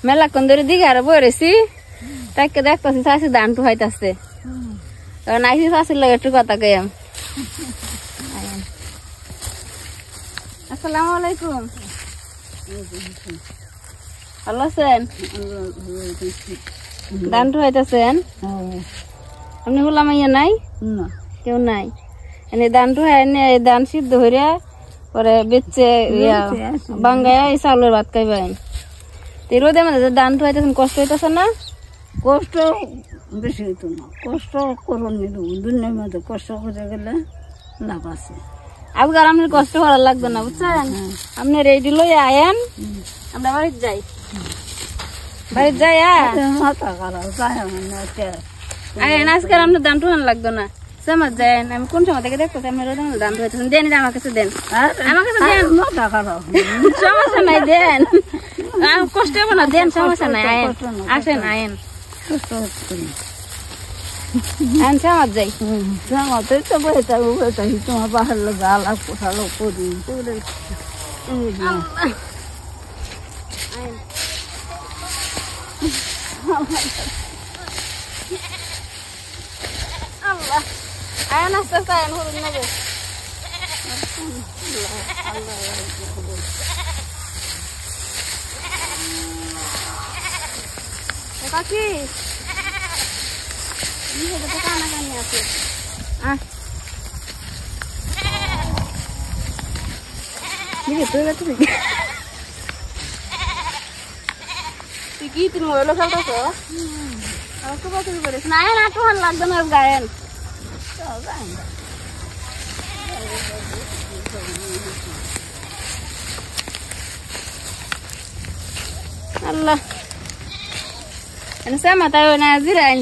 মেলাক্ষণ ধরে দিকে আর বই রয়েছি তাকে দেখতেছি চাষি ধান টুহাইতেছে নাইছি চাষির লাগে একটু কথা কইম। আসসালামু আলাইকুম, ভালো আছেন? ধান টুহাইতেছেন? আপনি বললাম ইয়ে নাই কেউ নাই এনে ধান টুহাই ধান সিদ্ধ হইয়া পরে বেচে বাঙ্গায় এই চাউলের ভাত খাইবেন। রোদের মধ্যে ধান টুহাইতেছেন কষ্ট হইতেছে না? কষ্ট বেশি হইতো না, কষ্ট করুন দুনিয়ার মধ্যে কষ্ট করে গেলে লাভ আছে। আজকাল আপনার কষ্ট করার লাগবে না বুঝছেন, আপনি রেডি লই আয়েন আমরা বাড়িতে যাই। বাড়িতে যাই মাথা খারাপ আয়েন আজকাল আপনার দাম টুহান লাগতো না। সমাজ যায়েন আমি কোন সময় থেকে দেখতেছি আপনি রোদের মধ্যে দাম টুহাইতেছেন। দেন আমার কাছে দেন, আমার কাছে দেন, মাথা খারাপ সমস্যা নাই দেন, কষ্ট হবে না দেন, সমস্যা নাই। আয়েন আসেন আয়েন সমাজ যাই। জামাতে তো বসে থাকবো বসে থাকি, তোমার বাহার লোক আলাপ কোথাও করি আল্লাহ। আয়েন আস্তে আস্তে আয়েন হলুদ নেবে কাকি কানাকানি আছে। তুই কি তুমি মোবাইল খেলতেছ? না না টুহান লাগবে না গায়েন। আল্লাহ sama tayo na ziran.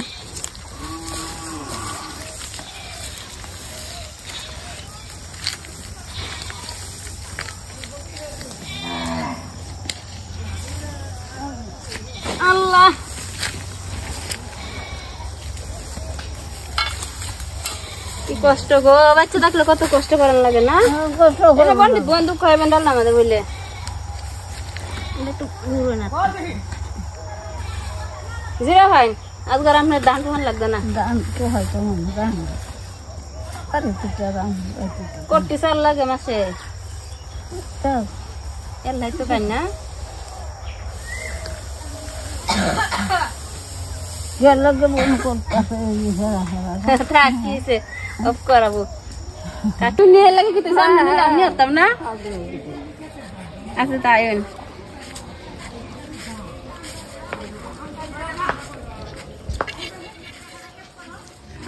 Allah. কি কষ্ট গো, বাচ্চা থাকলে কত কষ্ট করার লাগে না? বন্ধু খাইবেন ডাল না আমাদের বললে একটু ঘুরবে না জিরা ভাই। আজকাল আপনার ধান টুহান লাগবে না, ধান তো হয়তো করতে চাল লাগে মাসে এলাই তো খাই না থাকিছে অফ করাবো কাটু নিয়ে লাগে কিন্তু আমি হতাম না। আচ্ছা তাই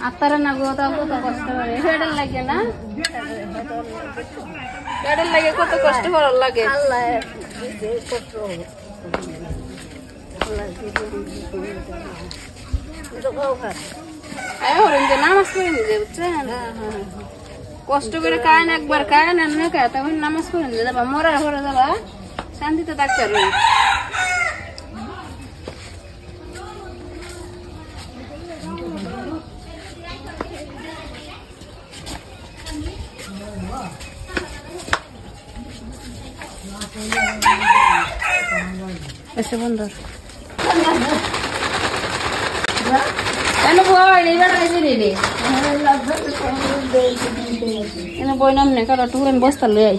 আপনারা না গো তাও কত কষ্ট করে হেডের লাগে না, হেডের লাগে কত কষ্ট করার লাগে। নামাজ করে নিজে বুঝছেন, কষ্ট করে খায় না একবার খায় না না খায় তখন নামাজ করে নিজে যাবা, মরার ঘরে যাবা শান্তিতে থাকতে পারবে। এসে বন্ধ বই নাম নে কারো টুকুরেন বস্তা লই আই।